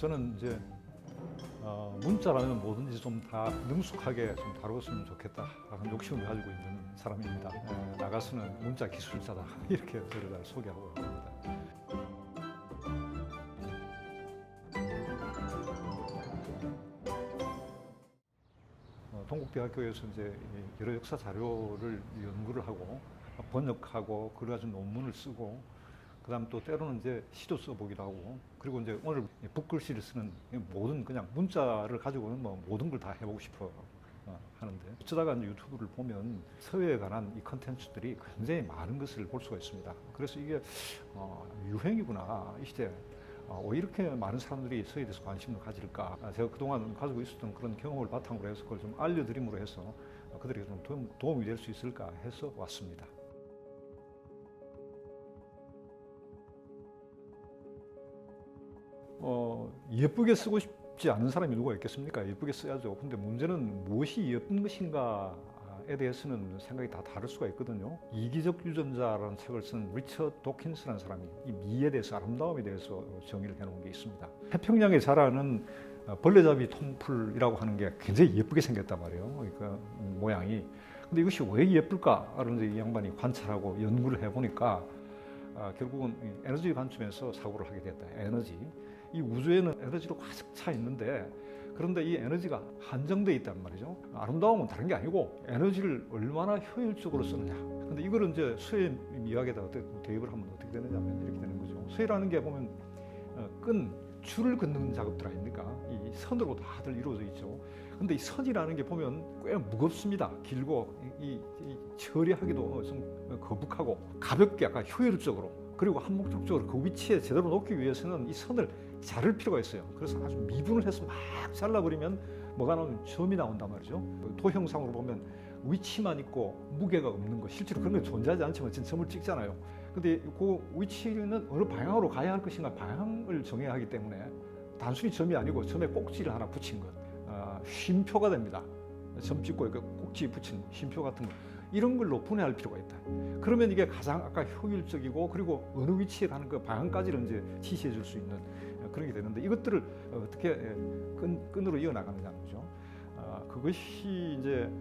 저는 이제 문자라면 뭐든지 좀 다 능숙하게 좀 다루었으면 좋겠다라는 욕심을 가지고 있는 사람입니다. 나가서는 문자 기술자다 이렇게 저를 소개하고 있습니다. 동국대학교에서 이제 여러 역사 자료를 연구를 하고 번역하고 그걸 가지고 논문을 쓰고 그다음 또 때로는 이제 시도 써보기도 하고 그리고 이제 오늘 붓글씨를 쓰는 모든 그냥 문자를 가지고는 뭐 모든 걸 다 해보고 싶어 하는데 어쩌다가 이제 유튜브를 보면 서예에 관한 이 컨텐츠들이 굉장히 많은 것을 볼 수가 있습니다. 그래서 이게 유행이구나 이 시대. 왜 이렇게 많은 사람들이 서예에 대해서 관심을 가질까? 제가 그동안 가지고 있었던 그런 경험을 바탕으로 해서 그걸 좀 알려드림으로 해서 그들에게 좀 도움이 될 수 있을까 해서 왔습니다. 예쁘게 쓰고 싶지 않은 사람이 누가 있겠습니까? 예쁘게 써야죠. 근데 문제는 무엇이 예쁜 것인가에 대해서는 생각이 다 다를 수가 있거든요. 이기적 유전자라는 책을 쓴 리처드 도킨스라는 사람이 이 미에 대해서 아름다움에 대해서 정의를 해놓은 게 있습니다. 태평양에 자라는 벌레잡이 통풀이라고 하는 게 굉장히 예쁘게 생겼단 말이에요. 그러니까 모양이. 근데 이것이 왜 예쁠까를 이 양반이 관찰하고 연구를 해보니까 결국은 에너지 관점에서 사고를 하게 됐다. 에너지. 이 우주에는 에너지로 가득 차 있는데 그런데 이 에너지가 한정되어 있단 말이죠. 아름다움은 다른 게 아니고 에너지를 얼마나 효율적으로 쓰느냐. 근데 이거를 이제 수의 미학에다가 대입을 하면 어떻게 되느냐면 이렇게 되는 거죠. 수의라는 게 보면 줄을 긋는 작업들 아닙니까? 이 선으로 다들 이루어져 있죠. 근데 이 선이라는 게 보면 꽤 무겁습니다. 길고 이 처리하기도 좀 거북하고 가볍게 약간 효율적으로 그리고 한목적으로 그 위치에 제대로 놓기 위해서는 이 선을 자를 필요가 있어요. 그래서 아주 미분을 해서 막 잘라버리면 뭐가 나오면 점이 나온단 말이죠. 도형상으로 보면 위치만 있고 무게가 없는 거 실제로 그런 게 존재하지 않지만 지금 점을 찍잖아요. 근데 그 위치는 어느 방향으로 가야 할 것인가 방향을 정해야 하기 때문에 단순히 점이 아니고 점에 꼭지를 하나 붙인 것 쉼표가 됩니다. 점 찍고 꼭지 붙인 쉼표 같은 거 이런 걸로 분해할 필요가 있다. 그러면 이게 가장 아까 효율적이고 그리고 어느 위치에 가는 그 방향까지를 이제 지시해 줄 수 있는 그런 게 되는데 이것들을 어떻게 끈으로 이어 나가느냐는 거죠. 그것이 이제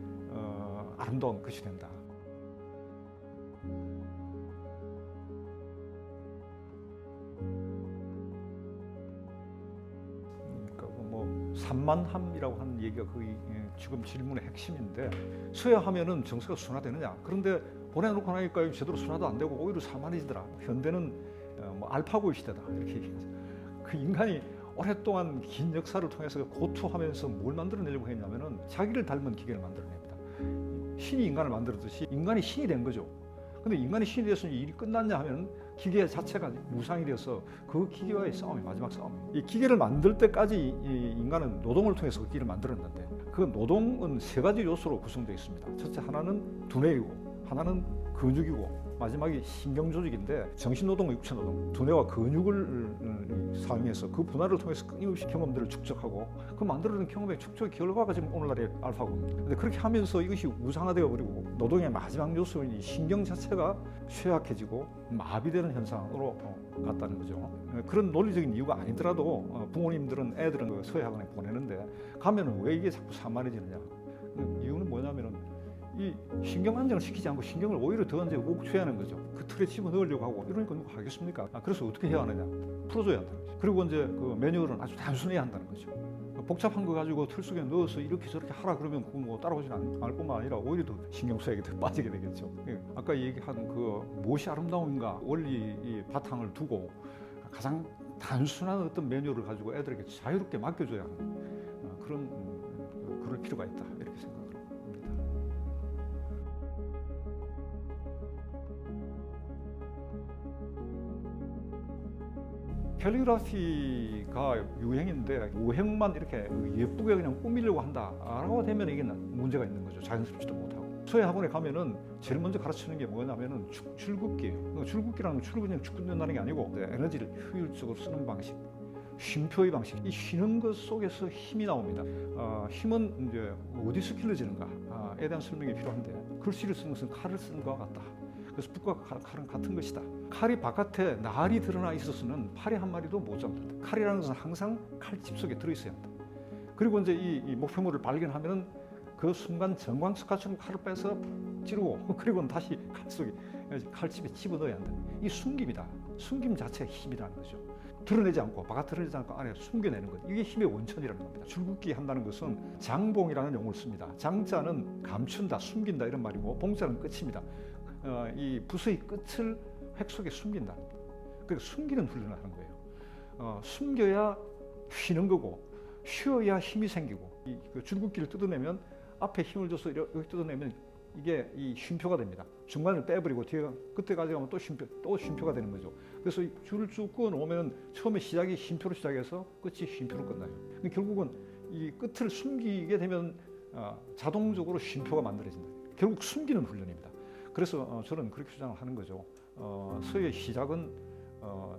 아름다운 것이 된다. 그러니까 뭐 산만함이라고 하는 얘기가 거의 지금 질문의 핵심인데 서야하면은 정서가 순화되느냐? 그런데 보내놓고 나니까 제대로 순화도 안 되고 오히려 산만해지더라. 현대는 뭐 알파고의 시대다 이렇게 얘기하죠. 그 인간이 오랫동안 긴 역사를 통해서 고투하면서 뭘 만들어내려고 했냐면은 자기를 닮은 기계를 만들어냅니다. 신이 인간을 만들었듯이 인간이 신이 된 거죠. 근데 인간이 신이 돼서 일이 끝났냐 하면 기계 자체가 무상이 되어서 그 기계와의 싸움이 마지막 싸움이에요. 이 기계를 만들 때까지 이 인간은 노동을 통해서 그 기계를 만들었는데 그 노동은 세 가지 요소로 구성되어 있습니다. 첫째 하나는 두뇌이고 하나는 근육이고 마지막이 신경조직인데 정신노동과 육체노동, 두뇌와 근육을 사용해서 그 분할을 통해서 끊임없이 경험들을 축적하고 그 만들어낸 경험의 축적의 결과가 지금 오늘날의 알파고입니다. 근데 그렇게 하면서 이것이 우상화되어 버리고 노동의 마지막 요소인 신경 자체가 쇠약해지고 마비되는 현상으로 갔다는 거죠. 그런 논리적인 이유가 아니더라도 부모님들은 애들은 그 서예학원에 보내는데 가면은 왜 이게 자꾸 산만해지느냐? 이유는 뭐냐면은 이 신경 안정을 시키지 않고 신경을 오히려 더 이제 옥죄하는 거죠. 그 틀에 집어넣으려고 하고 이러니까 누가 하겠습니까? 그래서 어떻게 해야 하느냐? 풀어줘야 한다는 거죠. 그리고 이제 그 매뉴얼은 아주 단순해야 한다는 거죠. 복잡한 거 가지고 틀 속에 넣어서 이렇게 저렇게 하라 그러면 그 뭐 따라오지는 않을 뿐만 아니라 오히려 더 신경 쓰이게 더 빠지게 되겠죠. 아까 얘기한 그 무엇이 아름다움인가 원리 이 바탕을 두고 가장 단순한 어떤 매뉴얼을 가지고 애들에게 자유롭게 맡겨줘야 하는 그럴 필요가 있다 이렇게 생각합니다. 캘리그라피가 유행인데 유행만 이렇게 예쁘게 그냥 꾸미려고 한다라고 되면 이게 문제가 있는 거죠. 자연스럽지도 못하고. 서예 학원에 가면은 제일 먼저 가르치는 게 뭐냐면은 줄긋기예요. 줄긋기라는 건 줄을 그냥 쭉 긋는다는 게 아니고 에너지를 효율적으로 쓰는 방식, 쉼표의 방식. 이 쉬는 것 속에서 힘이 나옵니다. 힘은 이제 어디서 길러지는가에 대한 설명이 필요한데 글씨를 쓰는 것은 칼을 쓰는 것과 같다. 그래서 북과 칼은 같은 것이다. 칼이 바깥에 날이 드러나 있어서는 파리 한 마리도 못 잡는다. 칼이라는 것은 항상 칼집 속에 들어있어야 한다. 그리고 이제 이 목표물을 발견하면은 그 순간 정광석화처럼 칼을 빼서 찌르고 그리고는 다시 칼 속에 칼집에 집어넣어야 한다. 이 숨김이다. 숨김 자체가 힘이라는 거죠. 드러내지 않고 바깥 드러내지 않고 안에 숨겨내는 것. 이게 힘의 원천이라는 겁니다. 줄긋기 한다는 것은 장봉이라는 용어를 씁니다. 장자는 감춘다, 숨긴다 이런 말이고 봉자는 끝입니다. 이 붓의 끝을 획 속에 숨긴다. 그러니까 숨기는 훈련을 하는 거예요. 숨겨야 쉬는 거고 쉬어야 힘이 생기고 그 줄긋기를 뜯어내면 앞에 힘을 줘서 여기 뜯어내면 이게 이 쉼표가 됩니다. 중간을 빼버리고 뒤에 끝에 가져가면 또 쉼표가 되는 거죠. 그래서 줄을 쭉 그어 놓으면 처음에 시작이 쉼표로 시작해서 끝이 쉼표로 끝나요. 결국은 이 끝을 숨기게 되면 자동적으로 쉼표가 만들어진다. 결국 숨기는 훈련입니다. 그래서 저는 그렇게 주장을 하는 거죠. 서의 시작은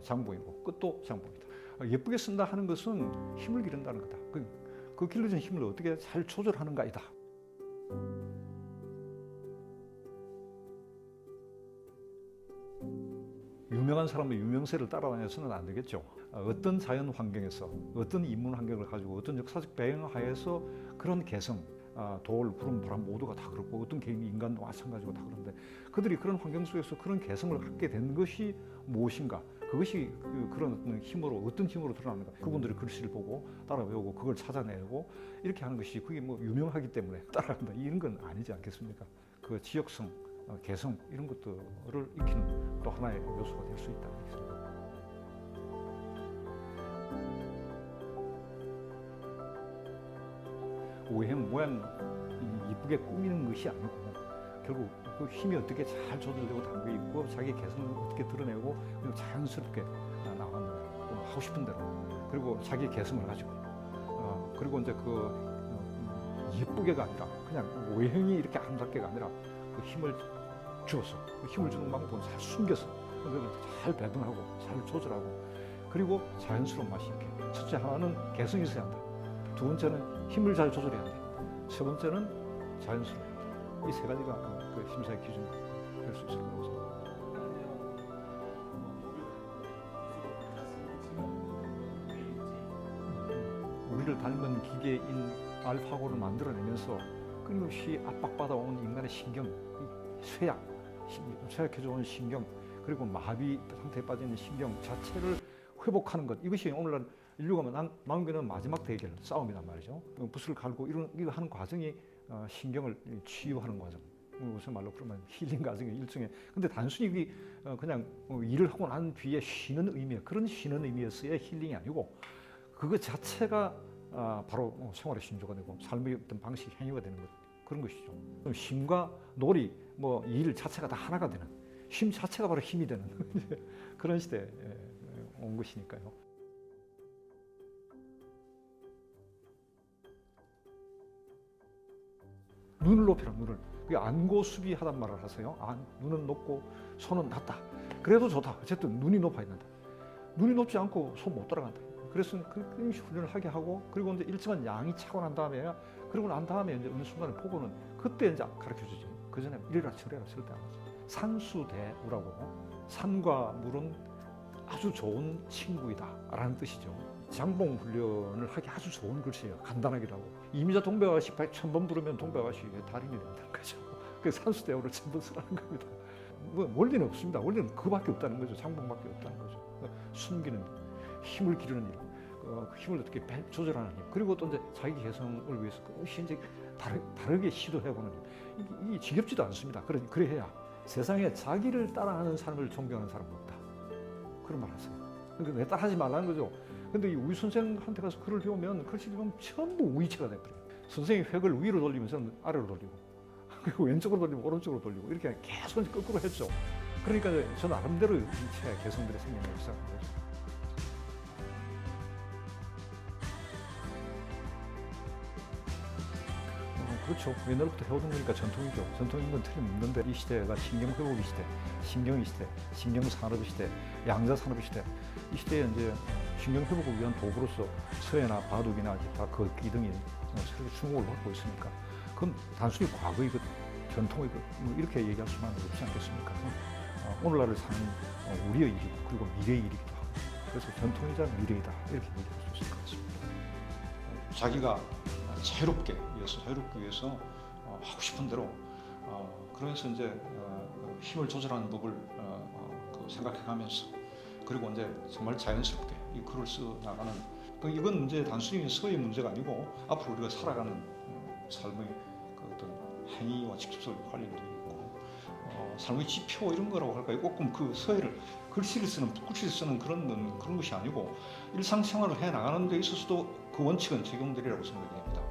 장봉이고 끝도 장봉이다. 예쁘게 쓴다 하는 것은 힘을 기른다는 거다. 그 길러진 힘을 어떻게 잘 조절하는가이다. 유명한 사람의 유명세를 따라다녀서는 안 되겠죠. 어떤 자연 환경에서 어떤 인문 환경을 가지고 어떤 역사적 배경 하에서 그런 개성, 돌, 구름, 바람 모두가 다 그렇고 어떤 개인이 인간도 마찬가지고 다 그런데 그들이 그런 환경 속에서 그런 개성을 갖게 된 것이 무엇인가? 그것이 그런 힘으로 어떤 힘으로 드러나는가? 그분들의 글씨를 보고 따라 외우고 그걸 찾아내고 이렇게 하는 것이 그게 뭐 유명하기 때문에 따라간다 이런 건 아니지 않겠습니까? 그 지역성, 개성 이런 것들을 익히는 또 하나의 요소가 될 수 있다 이렇게 생각합니다. 오행 모양 이쁘게 꾸미는 것이 아니고 결국 그 힘이 어떻게 잘 조절되고 담겨 있고 자기 개성을 어떻게 드러내고 그냥 자연스럽게 나가는 하고 싶은 대로 그리고 자기 개성을 가지고 그리고 이제 예쁘게가 아니라 그냥 오행이 이렇게 아름답게가 아니라 그 힘을 주어서 그 힘을 주는 방법은 잘 숨겨서 잘 배분하고 잘 조절하고 그리고 자연스러운 맛이 있게 첫째 하나는 개성이 있어야 한다. 두 번째는 힘을 잘 조절해야 한다. 세 번째는 자연스러워야 한다. 이 세 가지가 그 심사의 기준이 될 수 있을 거라고 생각합니다. 우리를 닮은 기계인 알파고를 만들어내면서 끊임없이 압박받아온 인간의 신경, 쇠약해져온 신경, 그리고 마비 상태에 빠져있는 신경 자체를 회복하는 것. 이것이 오늘날 인류가 남겨놓은 마지막 대결, 싸움이란 말이죠. 붓을 갈고 이거 하는 과정이 신경을 치유하는 과정. 무슨 말로 그러면 힐링 과정의 일종의. 근데 단순히 그냥 일을 하고 난 뒤에 쉬는 의미, 그런 쉬는 의미에서의 힐링이 아니고 그것 자체가 바로 생활의 신조가 되고 삶의 어떤 방식, 행위가 되는 것. 그런 것이죠. 쉼과 놀이, 일 자체가 다 하나가 되는, 쉼 자체가 바로 힘이 되는 그런 시대에 온 것이니까요. 눈을 높여라, 눈을. 그게 안고수비하단 말을 하세요. 눈은 높고 손은 낮다. 그래도 좋다. 어쨌든 눈이 높아야 된다. 눈이 높지 않고 손 못 따라간다. 그래서 끊임없이 훈련을 하게 하고 그리고 이제 일정한 양이 차고 난 다음에 그러고 난 다음에 이제 어느 순간에 보고는 그때 이제 가르쳐 주지. 그 전에 이래라 저래라 절대 안 하지. 산수대우라고 산과 물은 아주 좋은 친구이다라는 뜻이죠. 장봉 훈련을 하기 아주 좋은 글씨예요. 간단하기라고. 이미자 동백아가씨 1000번 부르면 동백아가씨의 달인이 된다는 거죠. 그 산수대우를 1000번 쓰라는 겁니다. 원리는 없습니다. 원리는 그밖에 없다는 거죠. 장봉밖에 없다는 거죠. 숨기는 힘을 기르는 일, 그 힘을 어떻게 조절하는 일, 그리고 또 이제 자기 개성을 위해서 끊임없이 이제 다르게 시도해보는 일. 이게 지겹지도 않습니다. 그래야 세상에 자기를 따라하는 삶을 존경하는 사람은 없다. 그런 말 하세요. 그러니까 내 따라하지 말라는 거죠. 근데 이 우리 선생한테 가서 글을 배우면 글씨를 보면 전부 우의체가 돼버려요. 선생이 획을 위로 돌리면 저는 아래로 돌리고, 그리고 왼쪽으로 돌리면 오른쪽으로 돌리고, 이렇게 계속 거꾸로 했죠. 그러니까 저 나름대로 제 개성들이 생겨나기 시작한 거죠. 그렇죠. 옛날부터 해오던 거니까 전통이죠. 전통인 건 틀림없는데 이 시대가 신경회복의 시대, 신경의 시대, 신경산업의 시대, 양자산업의 시대. 이 시대에 이제 신경회복을 위한 도구로서 서예나 바둑이나 기타, 걷기 등이 새롭게 주목을 받고 있으니까 그건 단순히 과거의 그 전통이고 뭐 이렇게 얘기할 수만 없지 않겠습니까? 오늘날을 사는 우리의 일이고 그리고 미래의 일이기도 하고 그래서 전통이자 미래이다 이렇게 얘기할 수 있을 것 같습니다. 자기가 자유롭게 위해서 하고 싶은 대로 그러면서 이제 힘을 조절하는 법을 생각해가면서 그리고 이제 정말 자연스럽게 이 글을 써 나가는 이건 이제 단순히 서의 문제가 아니고 앞으로 우리가 살아가는 삶의 그 어떤 행위와 직접적으로 관련도 있고 삶의 지표 이런 거라고 할까요? 꼭 그 서예를 글씨를 쓰는 붓글씨를 쓰는 그런 것이 아니고 일상생활을 해 나가는 데 있어서도 그 원칙은 적용되리라고 생각이 됩니다.